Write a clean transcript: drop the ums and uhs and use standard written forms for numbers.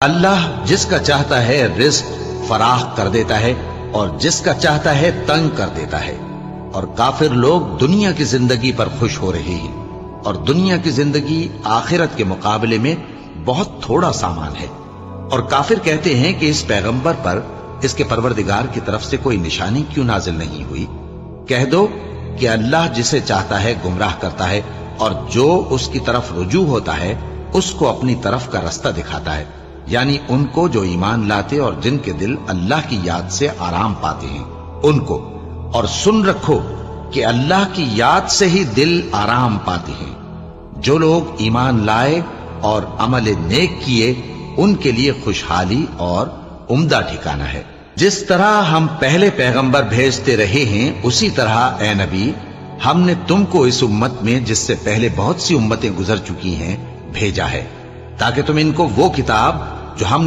اللہ جس کا چاہتا ہے رزق فراخ کر دیتا ہے اور جس کا چاہتا ہے تنگ کر دیتا ہے، اور کافر لوگ دنیا کی زندگی پر خوش ہو رہے ہیں، اور دنیا کی زندگی آخرت کے مقابلے میں بہت تھوڑا سامان ہے۔ اور کافر کہتے ہیں کہ اس پیغمبر پر اس کے پروردگار کی طرف سے کوئی نشانی کیوں نازل نہیں ہوئی؟ کہہ دو کہ اللہ جسے چاہتا ہے گمراہ کرتا ہے، اور جو اس کی طرف رجوع ہوتا ہے اس کو اپنی طرف کا رستہ دکھاتا ہے، یعنی ان کو جو ایمان لاتے اور جن کے دل اللہ کی یاد سے آرام پاتے ہیں ان کو۔ اور سن رکھو کہ اللہ کی یاد سے ہی دل آرام پاتے ہیں۔ جو لوگ ایمان لائے اور عمل نیک کیے ان کے لیے خوشحالی اور عمدہ ٹھکانہ ہے۔ جس طرح ہم پہلے پیغمبر بھیجتے رہے ہیں اسی طرح اے نبی ہم نے تم کو اس امت میں جس سے پہلے بہت سی امتیں گزر چکی ہیں بھیجا ہے، تاکہ تم ان کو وہ کتاب جو ہم